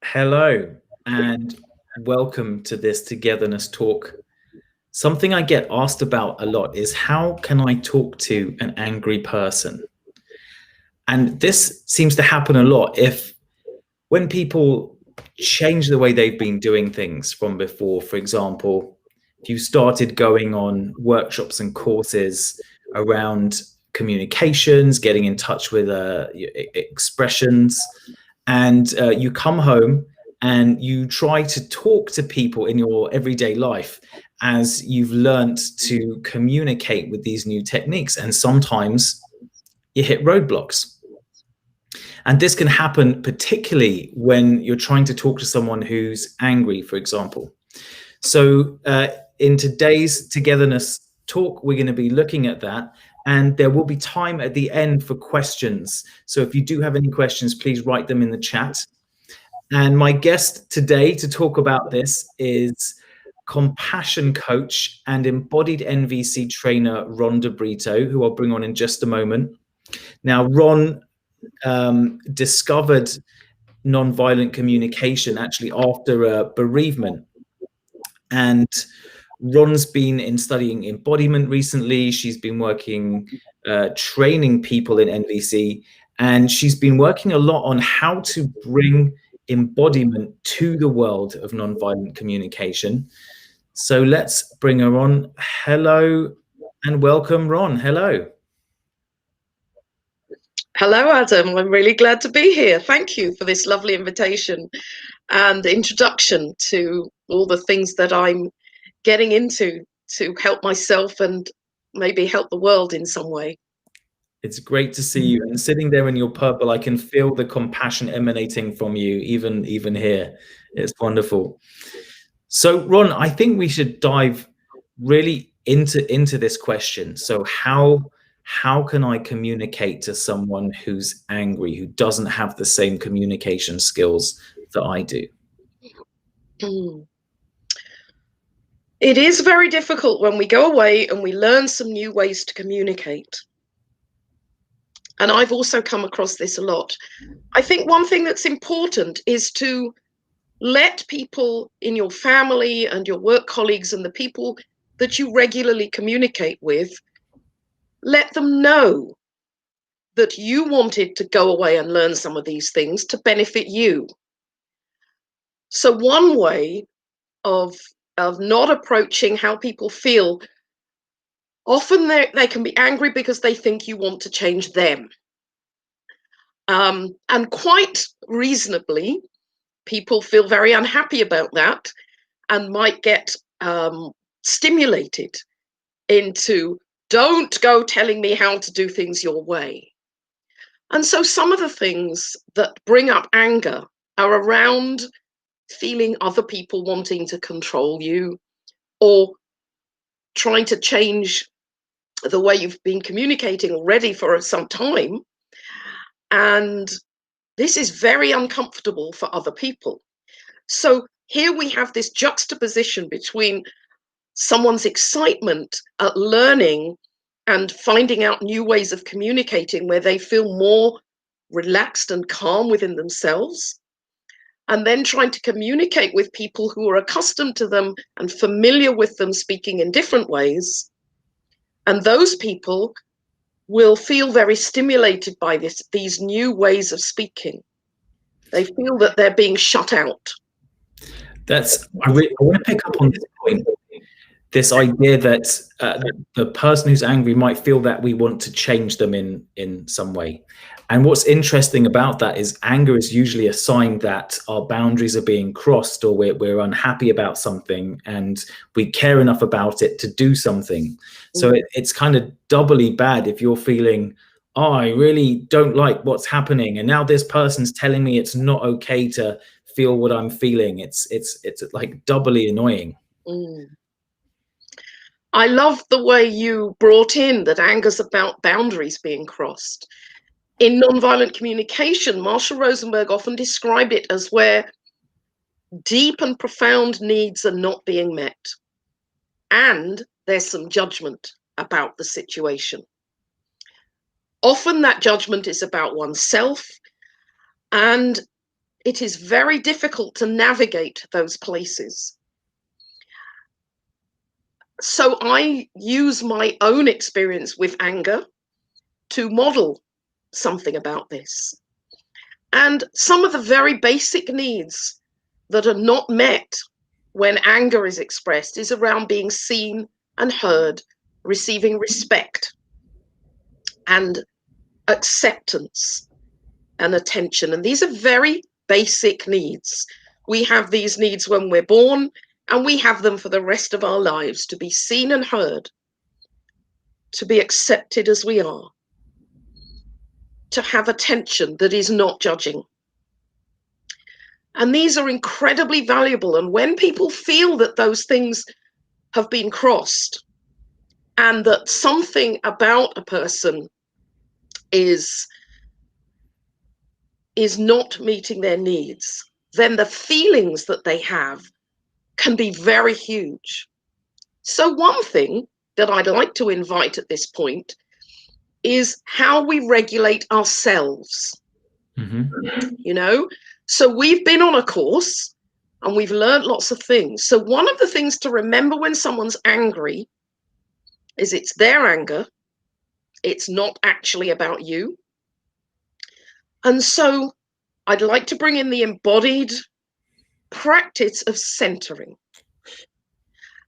Hello and welcome to this Togetherness Talk. Something I get asked about a lot is how can I talk to an angry person? And this seems to happen a lot when people change the way they've been doing things from before. For example, if you started going on workshops and courses around communications, getting in touch with expressions, and you come home and you try to talk to people in your everyday life as you've learnt to communicate with these new techniques, and sometimes you hit roadblocks. And this can happen particularly when you're trying to talk to someone who's angry, for example. So in today's Togetherness Talk, we're going to be looking at that, and there will be time at the end for questions. So if you do have any questions, please write them in the chat. And my guest today to talk about this is compassion coach and embodied NVC trainer Ron de Brito, who I'll bring on in just a moment. Now, Ron discovered nonviolent communication actually after a bereavement. And Ron's been studying embodiment recently. She's been working, training people in NVC, and she's been working a lot on how to bring embodiment to the world of nonviolent communication. So let's bring her on. Hello and welcome, Ron. Hello. Hello, Adam. I'm really glad to be here. Thank you for this lovely invitation and introduction to all the things that I'm getting into to help myself and maybe help the world in some way. It's great to see you. And sitting there in your purple, I can feel the compassion emanating from you, even here. It's wonderful. So, Ron, I think we should dive really into this question. So, how can I communicate to someone who's angry, who doesn't have the same communication skills that I do? It is very difficult when we go away and we learn some new ways to communicate. And I've also come across this a lot. I think one thing that's important is to let people in your family and your work colleagues and the people that you regularly communicate with, let them know that you wanted to go away and learn some of these things to benefit you. So one way of not approaching how people feel, often they can be angry because they think you want to change them. And quite reasonably, people feel very unhappy about that and might get stimulated into, don't go telling me how to do things your way. And so some of the things that bring up anger are around feeling other people wanting to control you or trying to change the way you've been communicating already for some time. And this is very uncomfortable for other people. So here we have this juxtaposition between someone's excitement at learning and finding out new ways of communicating where they feel more relaxed and calm within themselves, and then trying to communicate with people who are accustomed to them and familiar with them speaking in different ways. And those people will feel very stimulated by these new ways of speaking. They feel that they're being shut out. I want to pick up on this point. This idea that the person who's angry might feel that we want to change them in some way. And what's interesting about that is anger is usually a sign that our boundaries are being crossed, or we're unhappy about something and we care enough about it to do something. So it's kind of doubly bad if you're feeling, oh, I really don't like what's happening, and now this person's telling me it's not okay to feel what I'm feeling. It's like doubly annoying. I love the way you brought in that anger's about boundaries being crossed. In nonviolent communication, Marshall Rosenberg often described it as where deep and profound needs are not being met, and there's some judgment about the situation. Often that judgment is about oneself, and it is very difficult to navigate those places. So I use my own experience with anger to model something about this. And some of the very basic needs that are not met when anger is expressed is around being seen and heard, receiving respect and acceptance and attention. And these are very basic needs. We have these needs when we're born, and we have them for the rest of our lives, to be seen and heard, to be accepted as we are, to have attention that is not judging. And these are incredibly valuable. And when people feel that those things have been crossed and that something about a person is not meeting their needs, then the feelings that they have can be very huge. So one thing that I'd like to invite at this point is how we regulate ourselves. You know, so we've been on a course and we've learned lots of things. So one of the things to remember when someone's angry is it's their anger. It's not actually about you. And so I'd like to bring in the embodied practice of centering.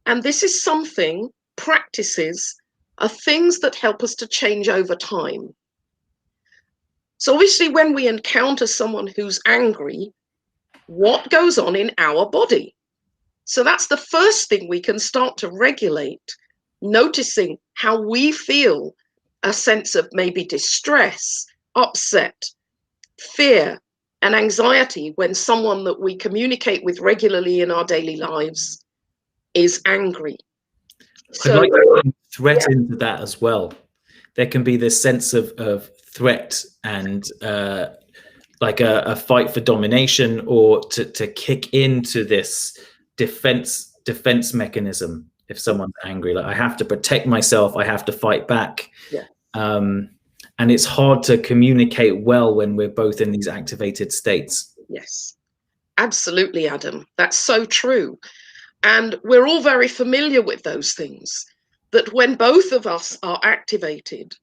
And this is something, practices are things that help us to change over time. So obviously when we encounter someone who's angry, what goes on in our body? So that's the first thing we can start to regulate, noticing how we feel a sense of maybe distress, upset, fear, and anxiety when someone that we communicate with regularly in our daily lives is angry. So, I'd like to bring threat into that as well. There can be this sense of threat and like a fight for domination, or to kick into this defense mechanism. If someone's angry, like I have to protect myself, I have to fight back. Yeah. And it's hard to communicate well when we're both in these activated states. Yes, absolutely, Adam. That's so true. And we're all very familiar with those things, that when both of us are activated,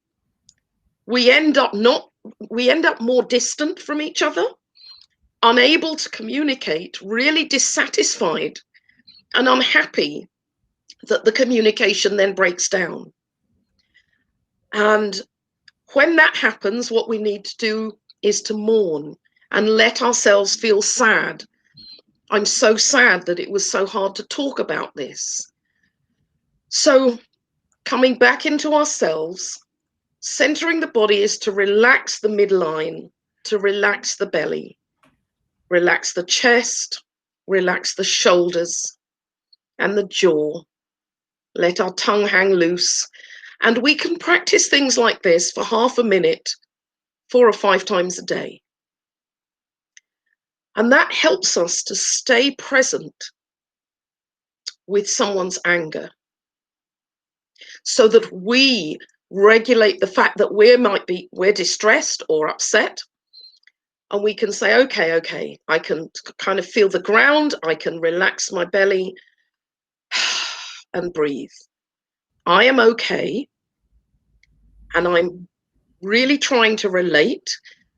we end up more distant from each other, unable to communicate, really dissatisfied and unhappy that the communication then breaks down. And when that happens, what we need to do is to mourn and let ourselves feel sad. I'm so sad that it was so hard to talk about this. So coming back into ourselves, centering the body is to relax the midline, to relax the belly, relax the chest, relax the shoulders and the jaw. Let our tongue hang loose. And we can practice things like this for half a minute, 4 or 5 times a day. And that helps us to stay present with someone's anger, so that we regulate the fact that we're distressed or upset. And we can say, okay, I can kind of feel the ground. I can relax my belly and breathe. I am okay. And I'm really trying to relate.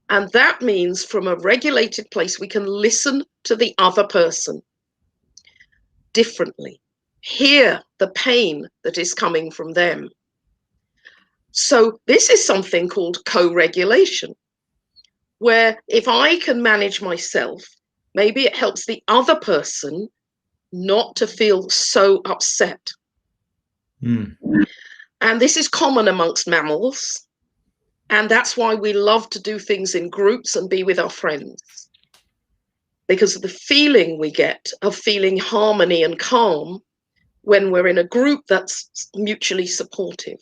And that means from a regulated place, we can listen to the other person differently, hear the pain that is coming from them. So this is something called co-regulation, where if I can manage myself, maybe it helps the other person not to feel so upset. And this is common amongst mammals. And that's why we love to do things in groups and be with our friends, because of the feeling we get of feeling harmony and calm when we're in a group that's mutually supportive.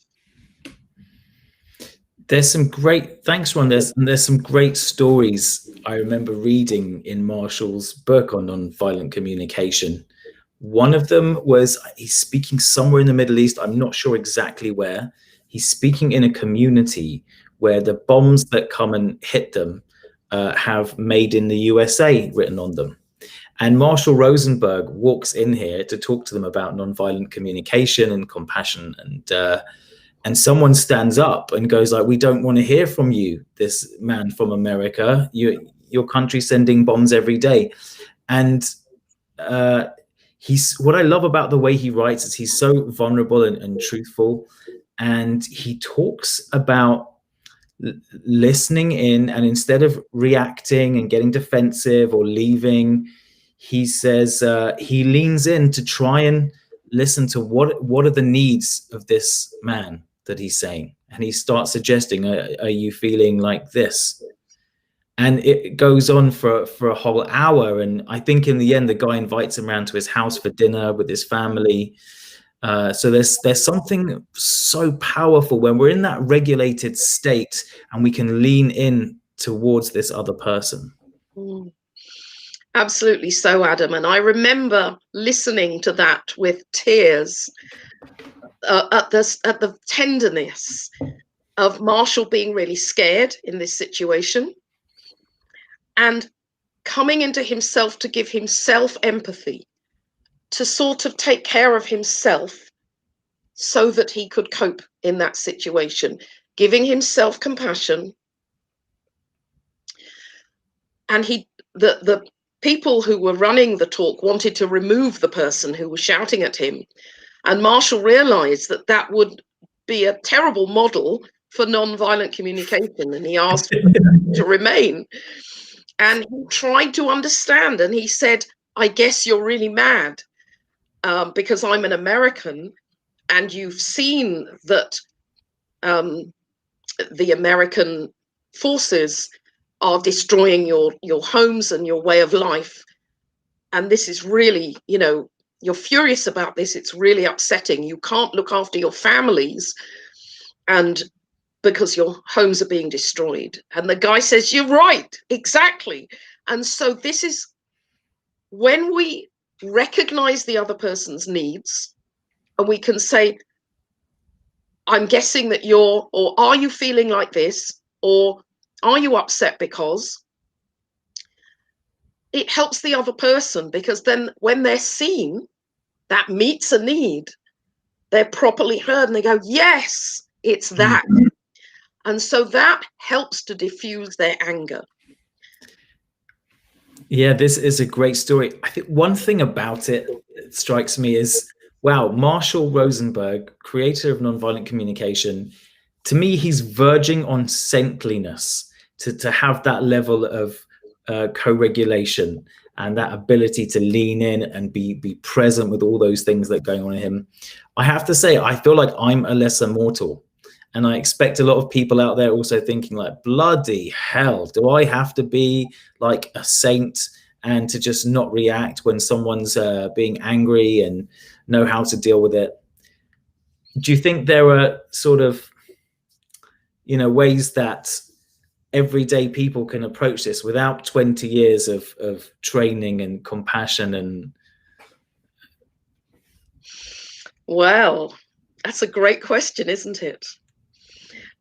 There's some great, thanks, Ron. There's some great stories I remember reading in Marshall's book on nonviolent communication. One of them was, he's speaking somewhere in the Middle East. I'm not sure exactly where. He's speaking in a community where the bombs that come and hit them have "Made in the USA" written on them. And Marshall Rosenberg walks in here to talk to them about nonviolent communication and compassion, and someone stands up and goes like, "We don't want to hear from you, this man from America. Your country's sending bombs every day." And what I love about the way he writes is he's so vulnerable and truthful, and he talks about listening in, and instead of reacting and getting defensive or leaving, he says he leans in to try and listen to what are the needs of this man that he's saying, and he starts suggesting, are you feeling like this? And it goes on for a whole hour, and I think in the end the guy invites him around to his house for dinner with his family. So there's something so powerful when we're in that regulated state and we can lean in towards this other person. Absolutely so, Adam. And I remember listening to that with tears at the tenderness of Marshall being really scared in this situation and coming into himself to give himself empathy, to sort of take care of himself so that he could cope in that situation, giving himself compassion. And the people who were running the talk wanted to remove the person who was shouting at him. And Marshall realized that that would be a terrible model for nonviolent communication. And he asked to remain. And he tried to understand. And he said, "I guess you're really mad because I'm an American and you've seen that the American forces are destroying your homes and your way of life. And this is really, you're furious about this. It's really upsetting. You can't look after your families and because your homes are being destroyed." And the guy says, "You're right, exactly." And so this is when we recognize the other person's needs and we can say, "I'm guessing that or are you feeling like this? Or are you upset because?" It helps the other person, because then when they're seen, that meets a need, they're properly heard and they go, "Yes, it's that." And so that helps to diffuse their anger. Yeah, this is a great story. I think one thing about it that strikes me is, wow, Marshall Rosenberg, creator of nonviolent communication, to me, he's verging on saintliness to have that level of co-regulation and that ability to lean in and be present with all those things that are going on in him. I have to say, I feel like I'm a lesser mortal. And I expect a lot of people out there also thinking like, bloody hell, do I have to be like a saint and to just not react when someone's being angry and know how to deal with it? Do you think there are sort of, ways that everyday people can approach this without 20 years of training and compassion? And Well, that's a great question, isn't it?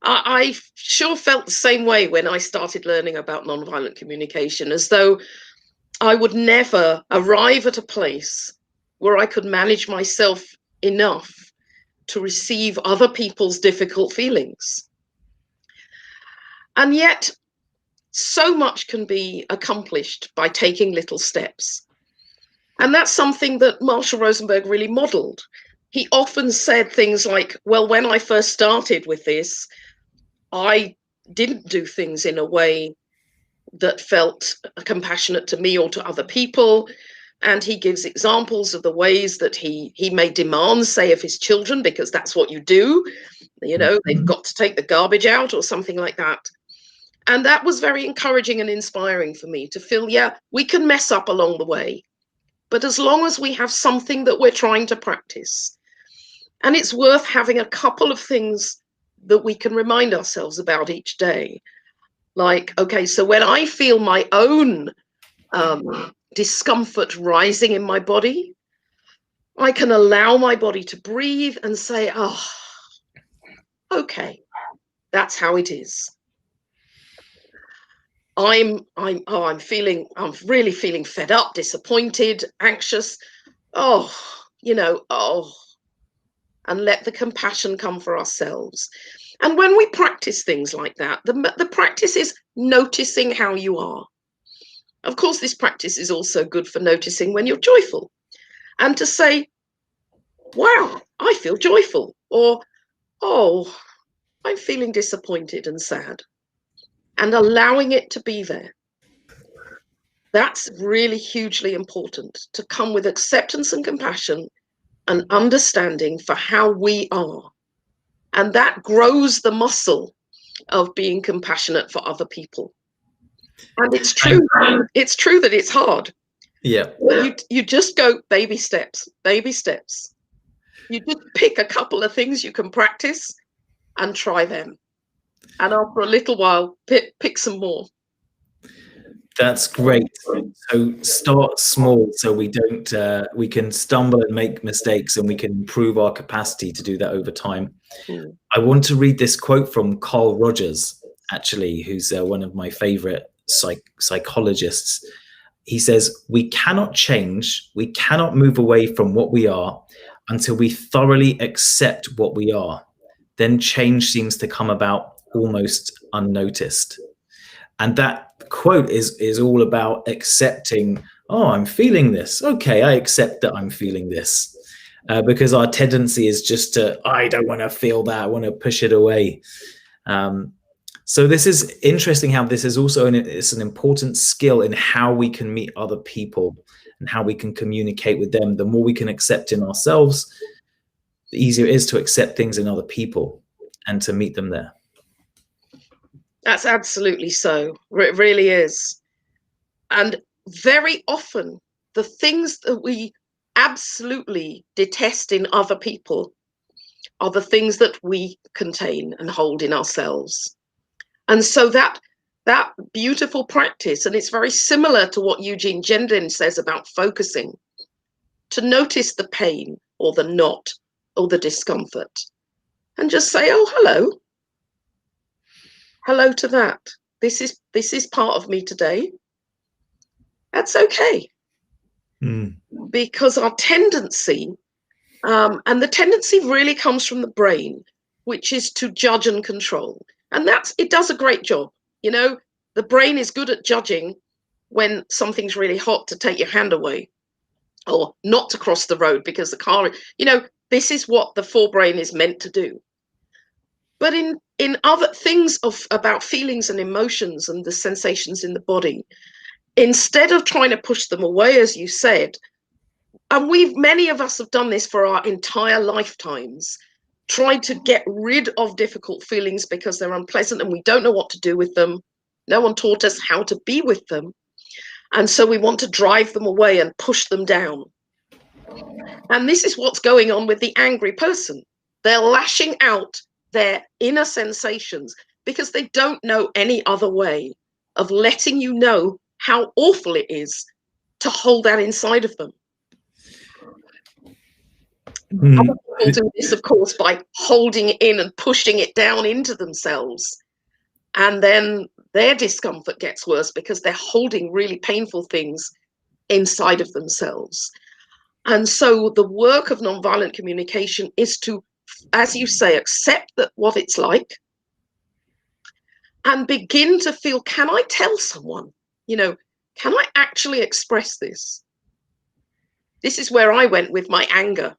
I sure felt the same way when I started learning about nonviolent communication, as though I would never arrive at a place where I could manage myself enough to receive other people's difficult feelings. And yet, so much can be accomplished by taking little steps. And that's something that Marshall Rosenberg really modeled. He often said things like, "Well, when I first started with this, I didn't do things in a way that felt compassionate to me or to other people." And he gives examples of the ways that he made demands, say, of his children, because that's what you do. They've got to take the garbage out or something like that. And that was very encouraging and inspiring for me to feel, yeah, we can mess up along the way, but as long as we have something that we're trying to practice, and it's worth having a couple of things that we can remind ourselves about each day. Like, okay, so when I feel my own discomfort rising in my body, I can allow my body to breathe and say, "Oh, okay, that's how it is. I'm really feeling fed up, disappointed, anxious. Oh, and let the compassion come for ourselves. And when we practice things like that, the practice is noticing how you are. Of course, this practice is also good for noticing when you're joyful, and to say, wow, I feel joyful, or, oh, I'm feeling disappointed and sad, and allowing it to be there. That's really hugely important, to come with acceptance and compassion and understanding for how we are. And that grows the muscle of being compassionate for other people. And it's true. It's true that it's hard. Yeah. You just go baby steps, baby steps. You just pick a couple of things you can practice and try them. And after a little while, pick some more. That's great. So start small, so we don't we can stumble and make mistakes, and we can improve our capacity to do that over time. I want to read this quote from Carl Rogers, actually, who's one of my favorite psychologists. He says, "We cannot change, we cannot move away from what we are until we thoroughly accept what we are. Then change seems to come about almost unnoticed." And that quote is all about accepting, oh, I'm feeling this. Okay, I accept that I'm feeling this. Because our tendency is just to, I don't want to feel that. I want to push it away. So this is interesting how this is also it's an important skill in how we can meet other people and how we can communicate with them. The more we can accept in ourselves, the easier it is to accept things in other people and to meet them there. That's absolutely so. It really is. And very often, the things that we absolutely detest in other people are the things that we contain and hold in ourselves. And so that beautiful practice, and it's very similar to what Eugene Gendlin says about focusing, to notice the pain or the knot or the discomfort and just say, oh, hello. Hello to that. This is part of me today. That's okay. Because our tendency, and the tendency really comes from the brain, which is to judge and control. And it does a great job. You know, the brain is good at judging when something's really hot, to take your hand away or not to cross the road because the car, this is what the forebrain is meant to do. But in other things about feelings and emotions and the sensations in the body, instead of trying to push them away, as you said, and many of us have done this for our entire lifetimes, tried to get rid of difficult feelings because they're unpleasant and we don't know what to do with them. No one taught us how to be with them. And so we want to drive them away and push them down. And this is what's going on with the angry person. They're lashing out their inner sensations because they don't know any other way of letting you know how awful it is to hold that inside of them. Other people do this, of course, by holding it in and pushing it down into themselves. And then their discomfort gets worse because they're holding really painful things inside of themselves. And so the work of nonviolent communication is to, as you say, accept what it's like and begin to feel, can I tell someone, can I actually express this? This is where I went with my anger,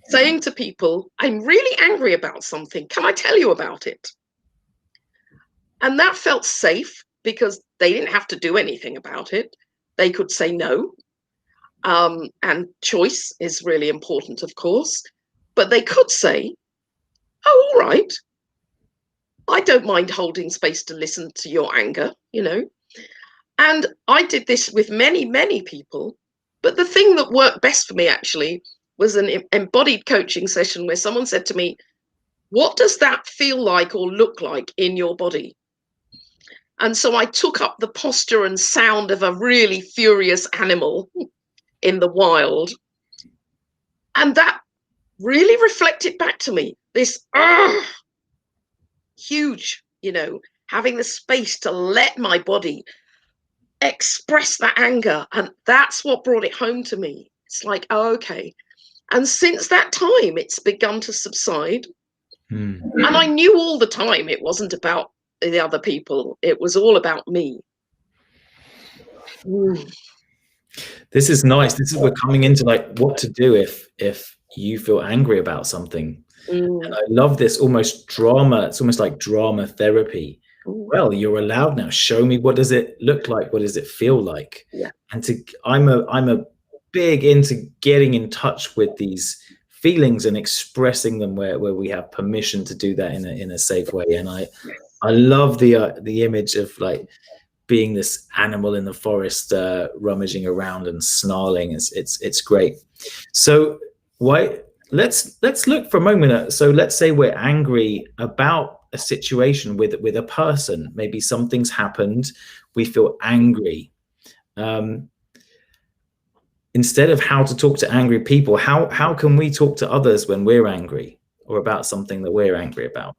saying to people, I'm really angry about something. Can I tell you about it? And that felt safe because they didn't have to do anything about it. They could say no. And choice is really important, of course. But they could say, oh, all right. I don't mind holding space to listen to your anger, And I did this with many, many people. But the thing that worked best for me, actually, was an embodied coaching session where someone said to me, what does that feel like or look like in your body? And so I took up the posture and sound of a really furious animal in the wild. And that really reflected back to me this huge, having the space to let my body express that anger. And that's what brought it home to me. It's like, oh, okay. And since that time, it's begun to subside. And I knew all the time it wasn't about the other people. It was all about me. This is nice. This is, we're coming into like what to do if you feel angry about something. And I love this almost drama. It's almost like drama therapy. Well, you're allowed now. Show me, what does it look like? What does it feel like? Yeah. And I'm a big into getting in touch with these feelings and expressing them where we have permission to do that in a safe way. And I love the image of like being this animal in the forest, rummaging around and snarling. It's great. So let's look for a moment at, so let's say we're angry about a situation with a person. Maybe something's happened, we feel angry. Instead of how to talk to angry people, how can we talk to others when we're angry or about something that we're angry about?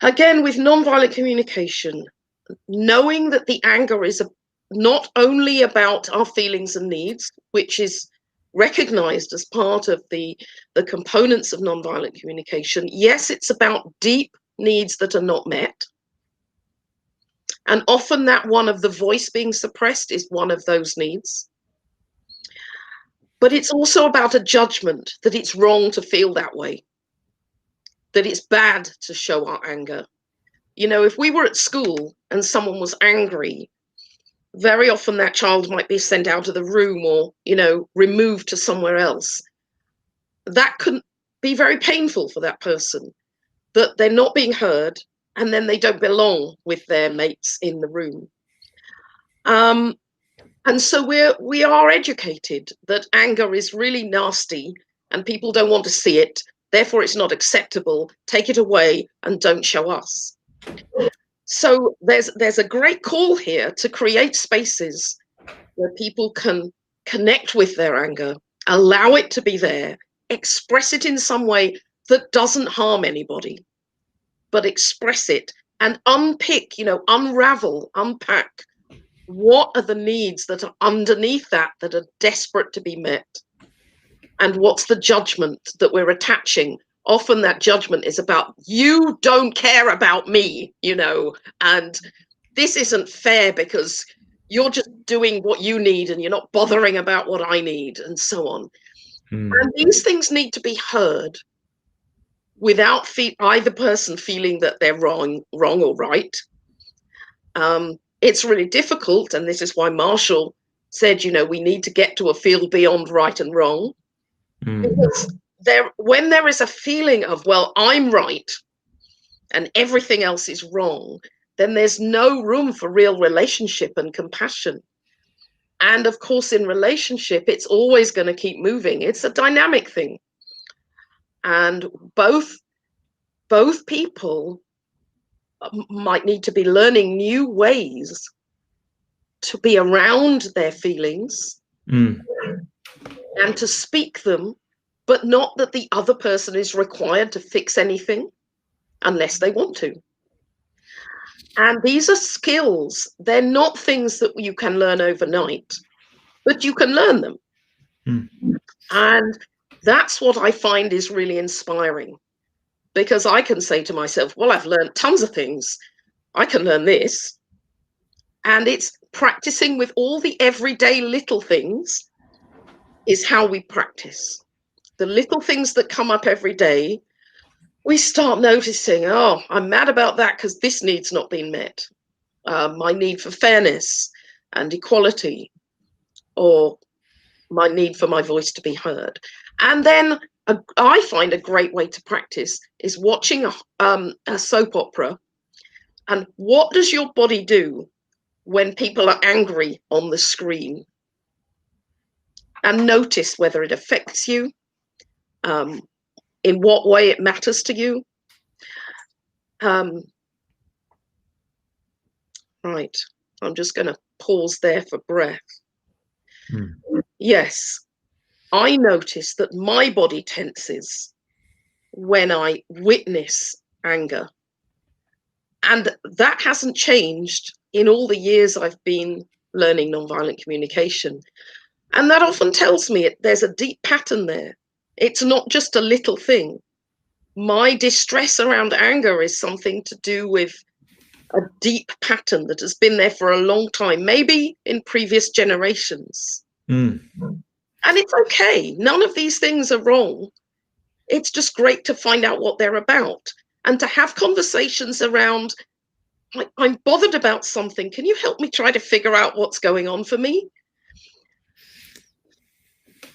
Again, with nonviolent communication, knowing that the anger is not only about our feelings and needs, which is recognized as part of the components of nonviolent communication. Yes, it's about deep needs that are not met. And often that one of the voice being suppressed is one of those needs. But it's also about a judgment that it's wrong to feel that way, that it's bad to show our anger. You know, if we were at school and someone was angry, very often that child might be sent out of the room or, you know, removed to somewhere else. That could be very painful for that person, that they're not being heard and then they don't belong with their mates in the room. And so we are educated that anger is really nasty and people don't want to see it. Therefore, it's not acceptable. Take it away and don't show us. So there's a great call here to create spaces where people can connect with their anger, allow it to be there, express it in some way that doesn't harm anybody, but express it and unpick, you know, unravel, unpack what are the needs that are underneath that are desperate to be met, and what's the judgment that we're attaching. Often that judgment is about, you don't care about me, you know, and this isn't fair because you're just doing what you need and you're not bothering about what I need, and so on. And these things need to be heard without either person feeling that they're wrong or right. It's really difficult, and this is why Marshall said, you know, we need to get to a field beyond right and wrong. Because when there is a feeling of, well, I'm right and everything else is wrong, then there's no room for real relationship and compassion. And of course, in relationship, it's always going to keep moving. It's a dynamic thing. And both people might need to be learning new ways to be around their feelings and to speak them, but not that the other person is required to fix anything unless they want to. And these are skills. They're not things that you can learn overnight, but you can learn them. And that's what I find is really inspiring, because I can say to myself, well, I've learned tons of things. I can learn this. And it's practicing with all the everyday little things is how we practice. The little things that come up every day, we start noticing, oh, I'm mad about that because this need's not been met. My need for fairness and equality, or my need for my voice to be heard. And then I find a great way to practice is watching a soap opera. And what does your body do when people are angry on the screen? And notice whether it affects you, in what way it matters to you. Right, I'm just going to pause there for breath. Yes, I notice that my body tenses when I witness anger. And that hasn't changed in all the years I've been learning nonviolent communication. And that often tells me there's a deep pattern there. It's not just a little thing. My distress around anger is something to do with a deep pattern that has been there for a long time, maybe in previous generations. And it's okay. None of these things are wrong. It's just great to find out what they're about and to have conversations around, like, I'm bothered about something. Can you help me try to figure out what's going on for me?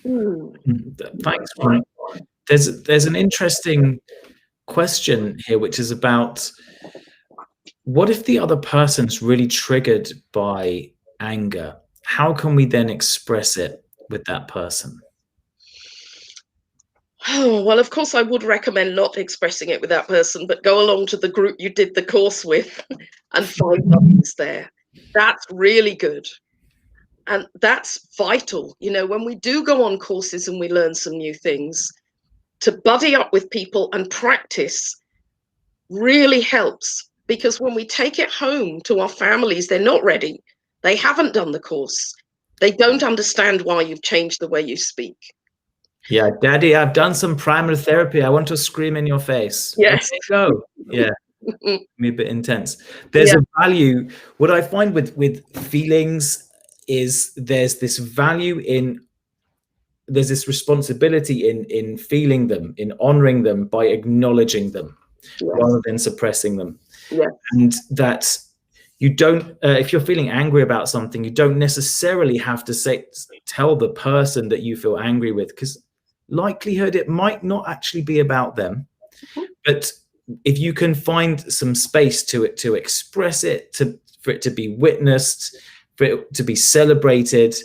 Thanks, Frank. There's an interesting question here, which is about, what if the other person's really triggered by anger? How can we then express it with that person? Oh, well, of course, I would recommend not expressing it with that person, but go along to the group you did the course with and find others there. That's really good. And that's vital. You know, when we do go on courses and we learn some new things, to buddy up with people and practice really helps, because when we take it home to our families, they're not ready. They haven't done the course. They don't understand why you've changed the way you speak. Yeah, Daddy, I've done some primal therapy. I want to scream in your face. Yes. Go. Yeah. A bit intense. There's a value. What I find with feelings is there's this value in, there's this responsibility in feeling them, in honoring them by acknowledging them, rather than suppressing them. And that you don't, if you're feeling angry about something, you don't necessarily have to tell the person that you feel angry with, because likelihood it might not actually be about them. But if you can find some space to express it, for it to be witnessed, for it to be celebrated,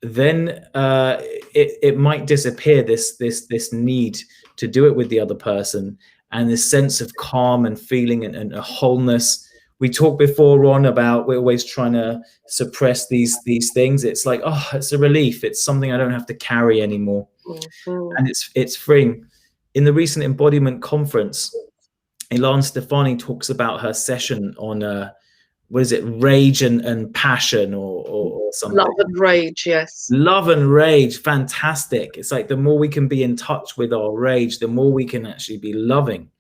then it might disappear, this need to do it with the other person, and this sense of calm and feeling and a wholeness. We talked before, Ron, about we're always trying to suppress these things. It's like, oh, it's a relief. It's something I don't have to carry anymore. And it's freeing. In the recent Embodiment conference, Ilan Stefani talks about her session on what is it, rage and passion or something. Love and rage, yes. Love and rage, fantastic. It's like the more we can be in touch with our rage, the more we can actually be loving.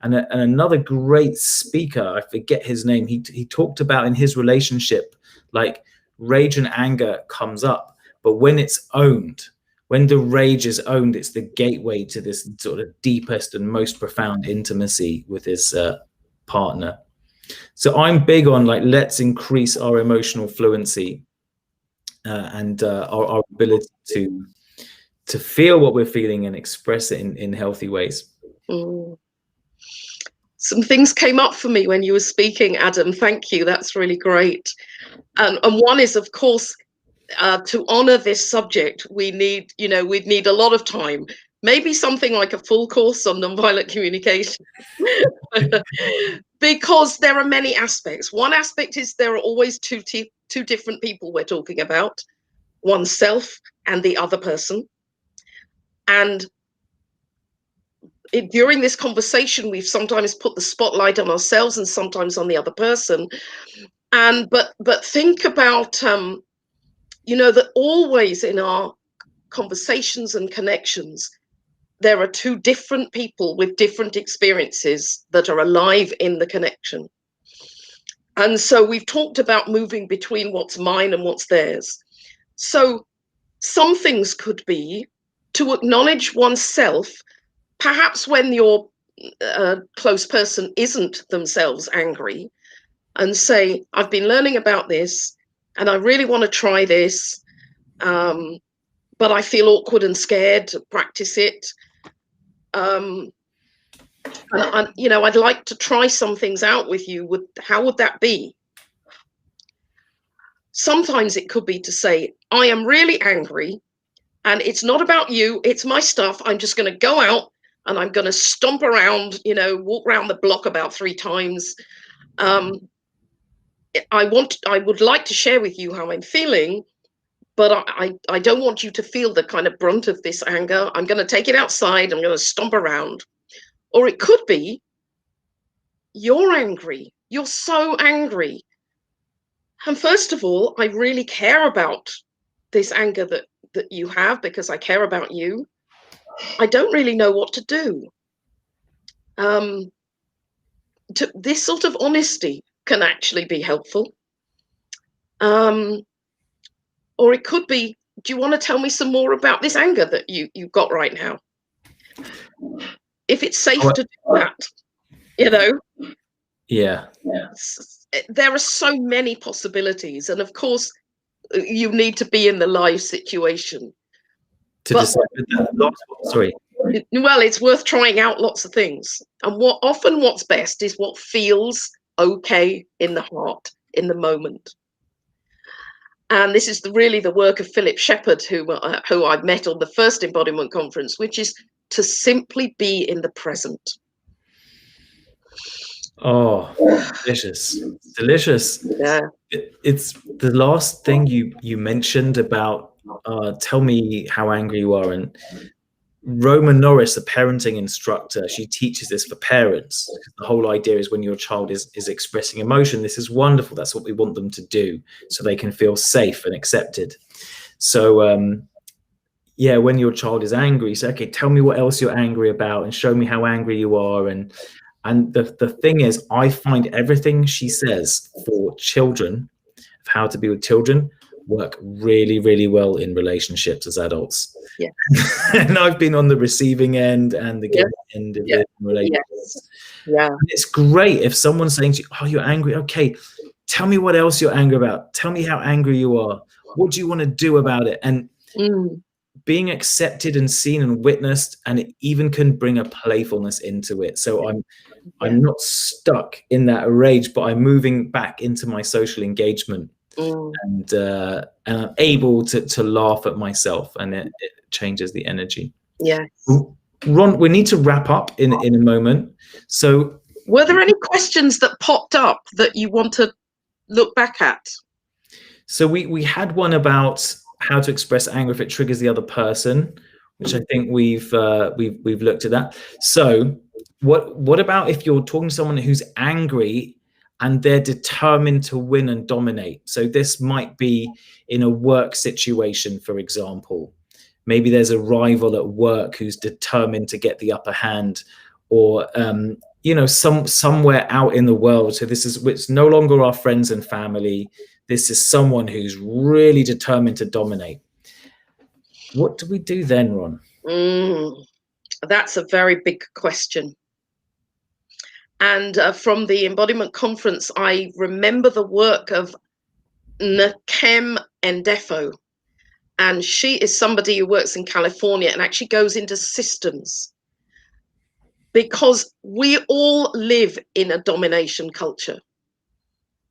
And another great speaker, I forget his name, he talked about in his relationship, like rage and anger comes up, but when it's owned, when the rage is owned, it's the gateway to this sort of deepest and most profound intimacy with his partner. So I'm big on, like, let's increase our emotional fluency and our ability to feel what we're feeling and express it in healthy ways. Some things came up for me when you were speaking, Adam. Thank you. That's really great. And one is, of course, to honor this subject, we'd need a lot of time, maybe something like a full course on nonviolent communication, because there are many aspects. One aspect is there are always two different people we're talking about, oneself and the other person. And during this conversation, we've sometimes put the spotlight on ourselves and sometimes on the other person. And but think about that always in our conversations and connections, there are two different people with different experiences that are alive in the connection. And so we've talked about moving between what's mine and what's theirs. So some things could be to acknowledge oneself, perhaps when your close person isn't themselves angry, and say, I've been learning about this and I really want to try this, but I feel awkward and scared to practice it. And I'd like to try some things out with you. How would that be? Sometimes it could be to say, I am really angry and it's not about you, it's my stuff. I'm just going to go out and I'm going to stomp around, walk around the block about 3 times. I would like to share with you how I'm feeling, but I don't want you to feel the kind of brunt of this anger. I'm going to take it outside. I'm going to stomp around. Or it could be, you're angry you're so angry. And first of all, I really care about this anger that you have because I care about you. I don't really know what to do. This sort of honesty can actually be helpful. Or it could be, do you want to tell me some more about this anger that you've got right now? If it's safe to do that, you know? Yeah. There are so many possibilities. And of course, you need to be in the live situation. To decide that. Sorry. Well, it's worth trying out lots of things. And what's best is what feels okay in the heart, in the moment. And this is really the work of Philip Shepherd, who I met on the first embodiment conference, which is to simply be in the present. Oh, delicious. Yeah. It's the last thing you mentioned about tell me how angry you are. And Roman Norris, a parenting instructor, she teaches this for parents. The whole idea is when your child is expressing emotion, this is wonderful. That's what we want them to do so they can feel safe and accepted. So yeah, when your child is angry, say, okay, tell me what else you're angry about and show me how angry you are. And the thing is, I find everything she says for children, of how to be with children, work really, really well in relationships as adults. Yeah. And I've been on the receiving end and the giving end of the relationships. Yeah. And it's great if someone's saying to you, oh, you're angry. Okay, tell me what else you're angry about. Tell me how angry you are. What do you want to do about it? And being accepted and seen and witnessed, and it even can bring a playfulness into it. So I'm not stuck in that rage, but I'm moving back into my social engagement. And I'm able to laugh at myself, and it changes the energy. Yeah. Ron, we need to wrap up in a moment. So were there any questions that popped up that you want to look back at? So we had one about how to express anger if it triggers the other person, which I think we've looked at that. So what about if you're talking to someone who's angry and they're determined to win and dominate? So this might be in a work situation, for example. Maybe there's a rival at work who's determined to get the upper hand, or somewhere out in the world. So it's no longer our friends and family. This is someone who's really determined to dominate. What do we do then, Ron? That's a very big question. And from the embodiment conference, I remember the work of Nkem Endefo. And she is somebody who works in California and actually goes into systems. Because we all live in a domination culture.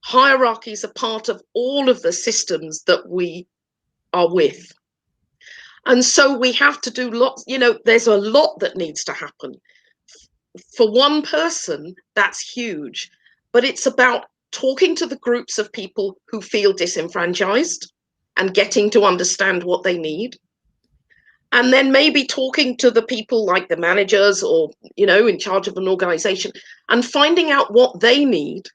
Hierarchies are part of all of the systems that we are with. And so we have to do lots, there's a lot that needs to happen. For one person, that's huge, but it's about talking to the groups of people who feel disenfranchised and getting to understand what they need. And then maybe talking to the people like the managers or, in charge of an organization and finding out what they need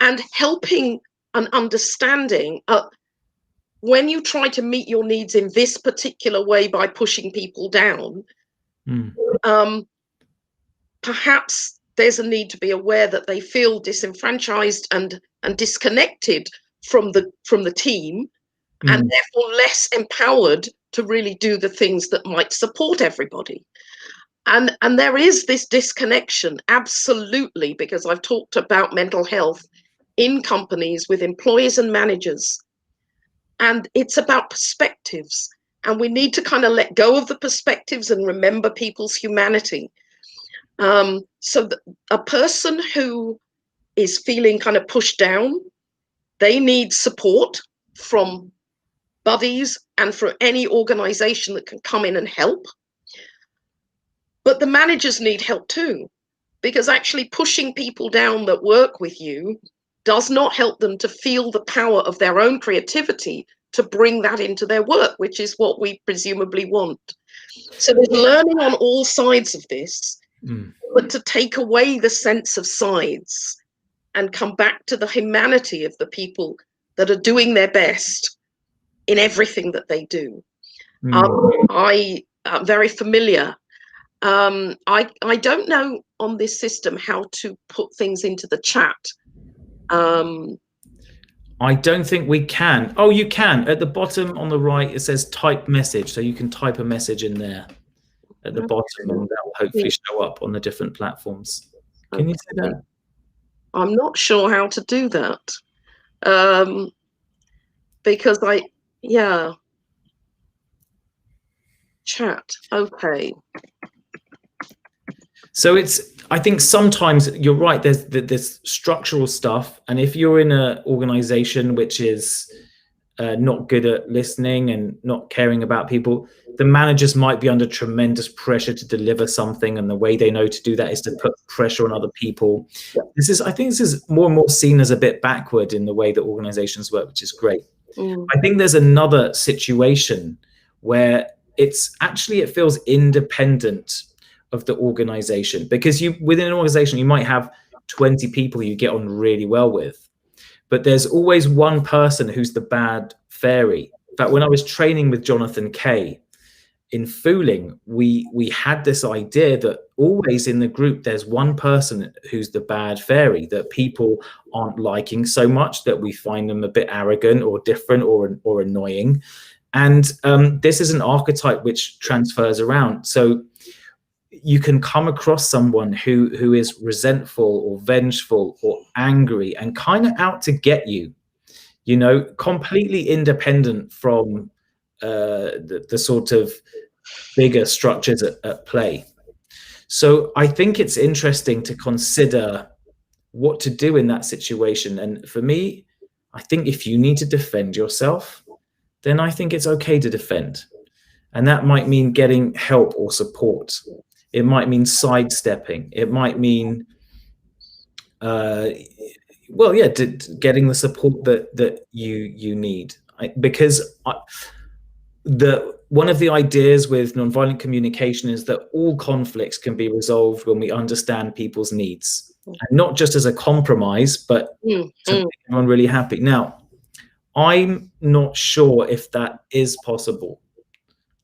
and helping and understanding when you try to meet your needs in this particular way by pushing people down, perhaps there's a need to be aware that they feel disenfranchised and disconnected from the team, and therefore less empowered to really do the things that might support everybody. And there is this disconnection, absolutely, because I've talked about mental health in companies with employees and managers. And it's about perspectives. And we need to kind of let go of the perspectives and remember people's humanity. So that a person who is feeling kind of pushed down, they need support from buddies and for any organization that can come in and help. But the managers need help too, because actually pushing people down that work with you does not help them to feel the power of their own creativity to bring that into their work, which is what we presumably want. So there's learning on all sides of this, but to take away the sense of sides and come back to the humanity of the people that are doing their best in everything that they do. I am very familiar. I don't know on this system how to put things into the chat. I don't think we can. Oh, you can. At the bottom on the right, it says type message. So you can type a message in there at the bottom, and that will hopefully show up on the different platforms. Can you see that? I'm not sure how to do that. Because chat. Okay. So I think sometimes you're right. There's structural stuff, and if you're in an organization which is not good at listening and not caring about people, the managers might be under tremendous pressure to deliver something, and the way they know to do that is to put pressure on other people. I think this is more and more seen as a bit backward in the way that organizations work, which is great. I think there's another situation where it feels independent of the organization, because within an organization you might have 20 people you get on really well with, but there's always one person who's the bad fairy. In fact, when I was training with Jonathan Kay in Fooling, we had this idea that always in the group there's one person who's the bad fairy that people aren't liking so much, that we find them a bit arrogant or different or annoying. And this is an archetype which transfers around. So you can come across someone who is resentful or vengeful or angry and kind of out to get you, completely independent from the sort of bigger structures at play. So I think it's interesting to consider what to do in that situation. And for me, I think if you need to defend yourself, then I think it's okay to defend. And that might mean getting help or support. It might mean sidestepping. It might mean, getting the support that you need. Because one of the ideas with nonviolent communication is that all conflicts can be resolved when we understand people's needs, and not just as a compromise, but to make everyone really happy. Now, I'm not sure if that is possible.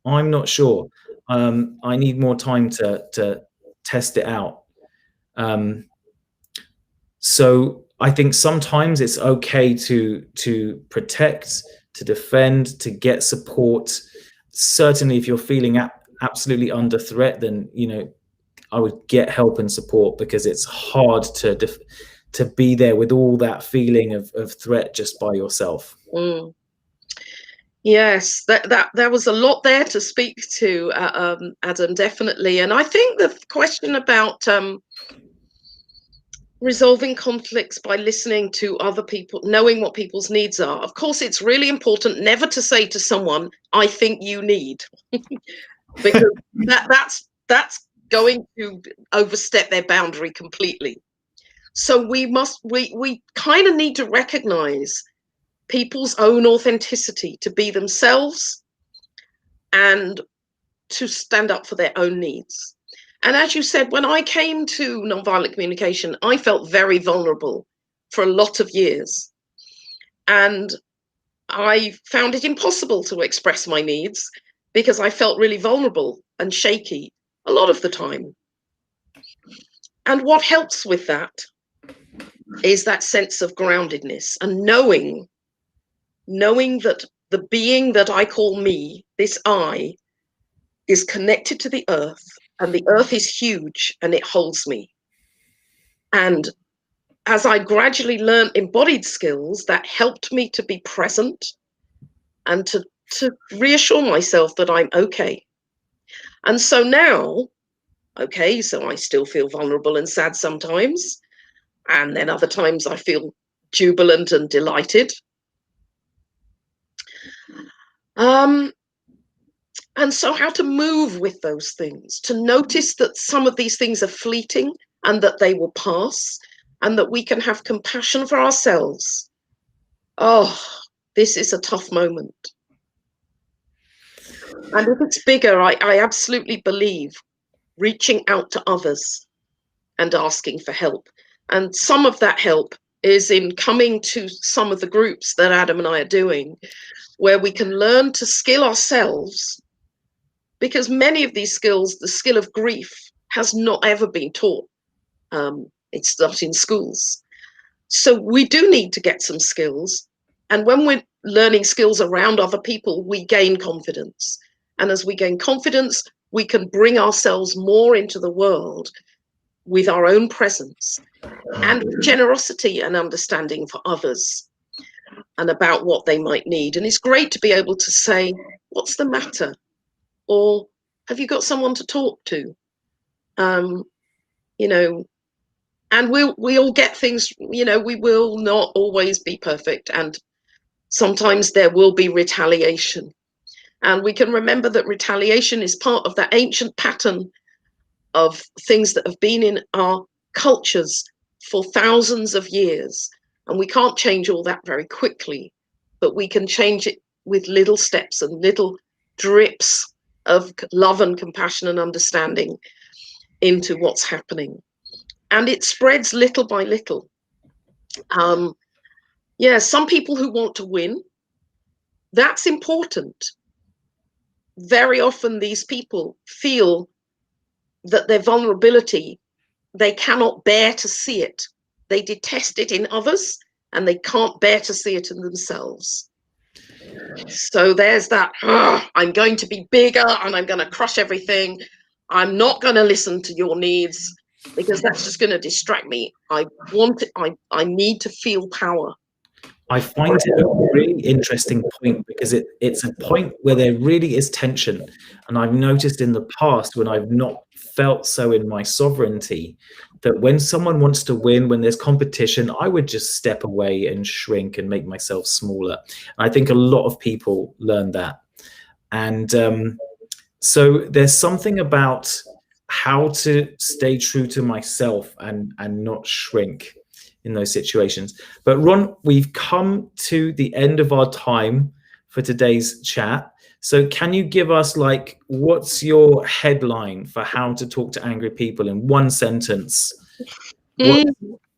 I'm not sure. I need more time to test it out. So I think sometimes it's okay to protect, to defend, to get support. Certainly, if you're feeling absolutely under threat, then I would get help and support, because it's hard to be there with all that feeling of threat just by yourself. Yes, there was a lot there to speak to, Adam, definitely. And I think the question about resolving conflicts by listening to other people, knowing what people's needs are. Of course, it's really important never to say to someone, "I think you need," because that's going to overstep their boundary completely. So we kind of need to recognize people's own authenticity, to be themselves and to stand up for their own needs. And as you said, when I came to nonviolent communication, I felt very vulnerable for a lot of years. And I found it impossible to express my needs because I felt really vulnerable and shaky a lot of the time. And what helps with that is that sense of groundedness and knowing that the being that I call me, this I, is connected to the earth, and the earth is huge and it holds me. And as I gradually learned embodied skills, that helped me to be present and to reassure myself that I'm okay. And so now, so I still feel vulnerable and sad sometimes, and then other times I feel jubilant and delighted. And so how to move with those things, to notice that some of these things are fleeting and that they will pass, and that we can have compassion for ourselves. Oh, this is a tough moment. And if it's bigger, I absolutely believe reaching out to others and asking for help. And some of that help is in coming to some of the groups that Adam and I are doing, where we can learn to skill ourselves, because many of these skills, the skill of grief, has not ever been taught. It's not in schools. So we do need to get some skills. And when we're learning skills around other people, we gain confidence. And as we gain confidence, we can bring ourselves more into the world with our own presence and with generosity and understanding for others and about what they might need. And it's great to be able to say, what's the matter? Or have you got someone to talk to? You know, and we all get things, you know, we will not always be perfect. And sometimes there will be retaliation. And we can remember that retaliation is part of that ancient pattern of things that have been in our cultures for thousands of years. And we can't change all that very quickly, but we can change it with little steps and little drips of love and compassion and understanding into what's happening. And it spreads little by little. Yeah, some people who want to win, that's important. Very often these people feel that their vulnerability, they cannot bear to see it. They detest it in others and they can't bear to see it in themselves. So there's that, I'm going to be bigger and I'm going to crush everything. I'm not going to listen to your needs because that's just going to distract me. I want it, I need to feel power. I find it a really interesting point because it's a point where there really is tension. And I've noticed in the past when I've not felt so in my sovereignty, that when someone wants to win, when there's competition, I would just step away and shrink and make myself smaller. And I think a lot of people learn that. And so there's something about how to stay true to myself and not shrink in those situations. But Ron, we've come to the end of our time for today's chat. So can you give us, like, what's your headline for how to talk to angry people in one sentence?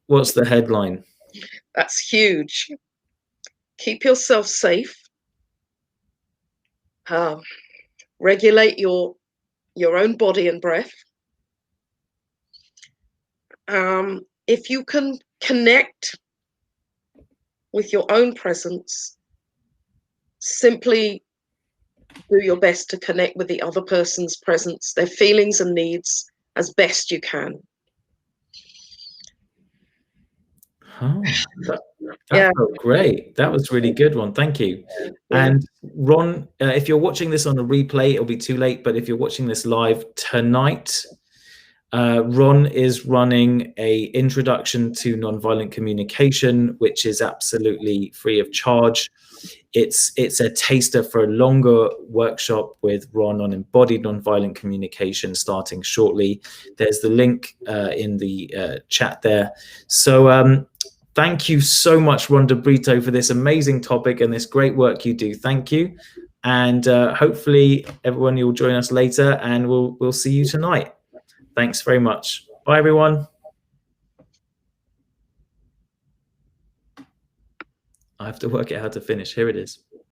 What's the headline? That's huge. Keep yourself safe. Regulate your own body and breath. If you can connect with your own presence, simply do your best to connect with the other person's presence, their feelings and needs as best you can. Oh, that felt great. That was really good, Ron. Thank you. Yeah. And Ron, if you're watching this on a replay, it'll be too late. But if you're watching this live tonight, Ron is running a introduction to nonviolent communication, which is absolutely free of charge. It's a taster for a longer workshop with Ron on embodied nonviolent communication starting shortly. There's the link in the chat there. So thank you so much, Ron de Brito, for this amazing topic and this great work you do. Thank you. And hopefully everyone, you'll join us later, and we'll see you tonight. Thanks very much. Bye, everyone. I have to work out how to finish. Here it is.